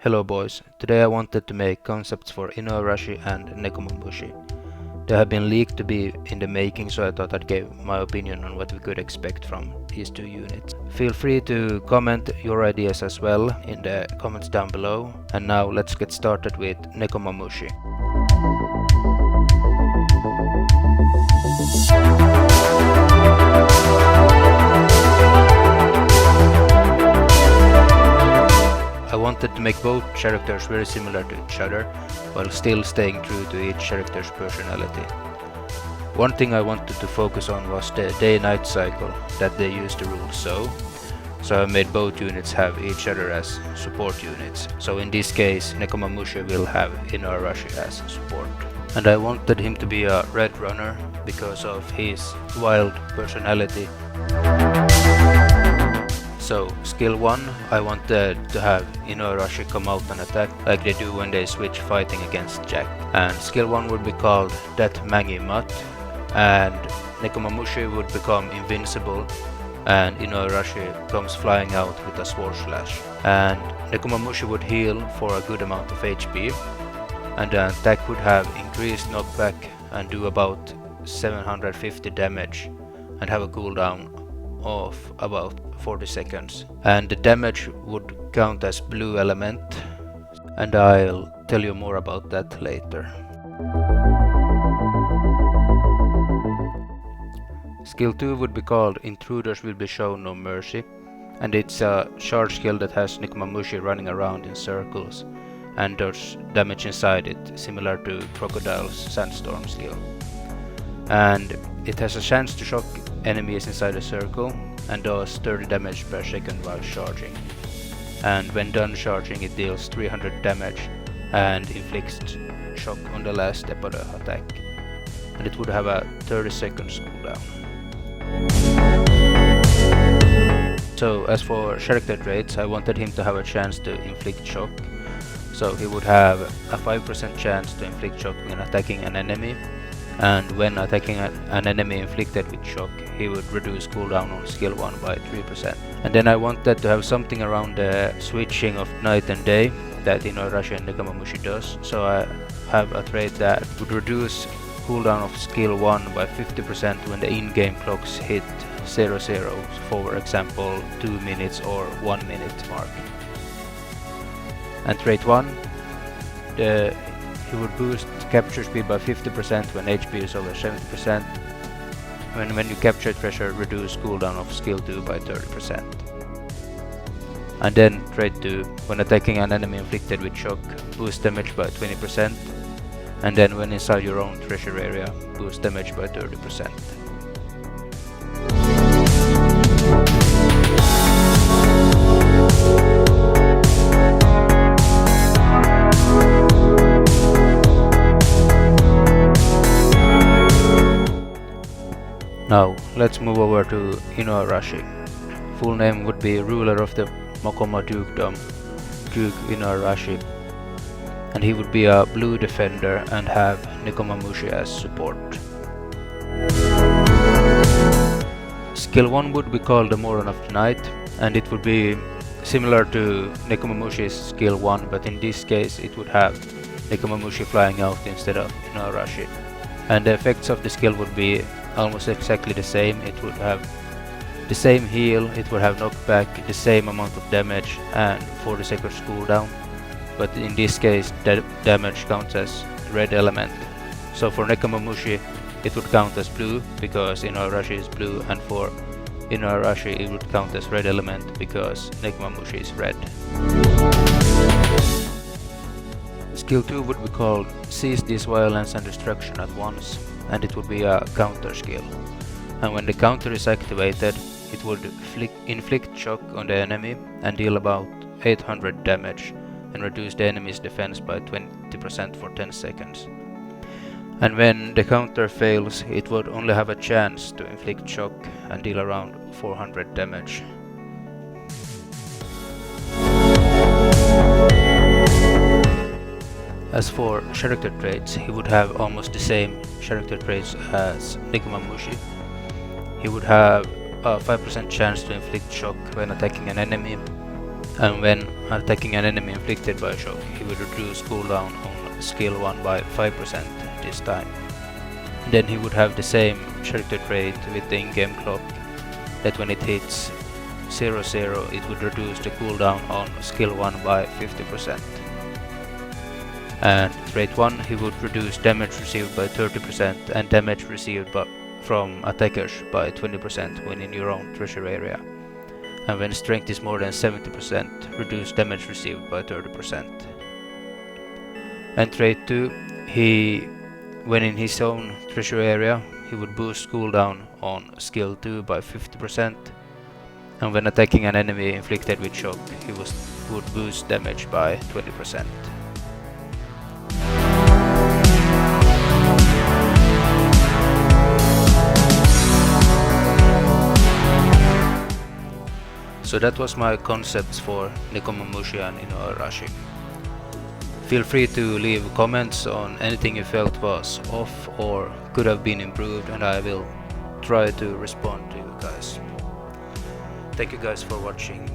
Hello boys, today I wanted to make concepts for Inuarashi and Nekomamushi. They have been leaked to be in the making, so I thought I'd give my opinion on what we could expect from these two units. Feel free to comment your ideas as well in the comments down below. And now let's get started with Nekomamushi. I wanted to make both characters very similar to each other, while still staying true to each character's personality. One thing I wanted to focus on was the day-night cycle that they use to rule so I made both units have each other as support units. So in this case, Nekomamushi will have Inuarashi as support. And I wanted him to be a red runner because of his wild personality. So, skill 1, I wanted to have Inuarashi come out and attack like they do when they switch fighting against Jack. And skill 1 would be called That Mangi Mutt, and Nekomamushi would become invincible and Inuarashi comes flying out with a sword slash. And Nekomamushi would heal for a good amount of HP, and the attack would have increased knockback and do about 750 damage and have a cooldown of about 40 seconds. And the damage would count as blue element, and I'll tell you more about that later. Skill 2 would be called Intruders Will Be Shown No Mercy, and it's a charge skill that has Nekomamushi running around in circles and does damage inside it, similar to Crocodile's Sandstorm skill. And it has a chance to shock enemies inside a circle and does 30 damage per second while charging. And when done charging, it deals 300 damage and inflicts shock on the last step of the attack. And it would have a 30 seconds cooldown. So as for character traits, I wanted him to have a chance to inflict shock. So he would have a 5% chance to inflict shock when attacking an enemy, and when attacking an enemy inflicted with shock, he would reduce cooldown on skill 1 by 3%. And then I wanted to have something around the switching of night and day that Inuarashi and Nekomamushi does. So I have a trait that would reduce cooldown of skill 1 by 50% when the in-game clocks hit 00, for example 2 minutes or 1 minute mark. And trait 1, he would boost capture speed by 50% when HP is over 70%. When you capture treasure, reduce cooldown of skill 2 by 30%. And then trait 2, when attacking an enemy inflicted with shock, boost damage by 20%. And then when inside your own treasure area, boost damage by 30%. Now, let's move over to Inuarashi. Full name would be Ruler of the Mokoma Dukedom, Duke Inuarashi. And he would be a blue defender and have Nekomamushi as support. Skill 1 would be called the Moron of the Night, and it would be similar to Nekomamushi's skill 1, but in this case it would have Nekomamushi flying out instead of Inuarashi. And the effects of the skill would be almost exactly the same. It would have the same heal, it would have knockback, the same amount of damage and 40 seconds cooldown. But in this case, the damage counts as red element. So for Nekomamushi, it would count as blue because Inuarashi is blue, and for Inuarashi it would count as red element because Nekomamushi is red. Skill 2 would be called Seize This Violence and Destruction at Once, and it would be a counter skill. And when the counter is activated, it would inflict shock on the enemy and deal about 800 damage and reduce the enemy's defense by 20% for 10 seconds. And when the counter fails, it would only have a chance to inflict shock and deal around 400 damage. As for character traits, he would have almost the same character traits as Nekomamushi. He would have a 5% chance to inflict shock when attacking an enemy, And when attacking an enemy inflicted by shock, he would reduce cooldown on skill 1 by 5% this time. Then he would have the same character trait with the in-game clock, that when it hits 0-0 it would reduce the cooldown on skill 1 by 50%. And trait 1, he would reduce damage received by 30% and damage received from attackers by 20% when in your own treasure area. And when strength is more than 70%, reduce damage received by 30%. And trait 2, when in his own treasure area, he would boost cooldown on skill 2 by 50%, and when attacking an enemy inflicted with shock, he would boost damage by 20%. So that was my concepts for Nekomamushi Inuarashi. Feel free to leave comments on anything you felt was off or could have been improved, and I will try to respond to you guys. Thank you guys for watching.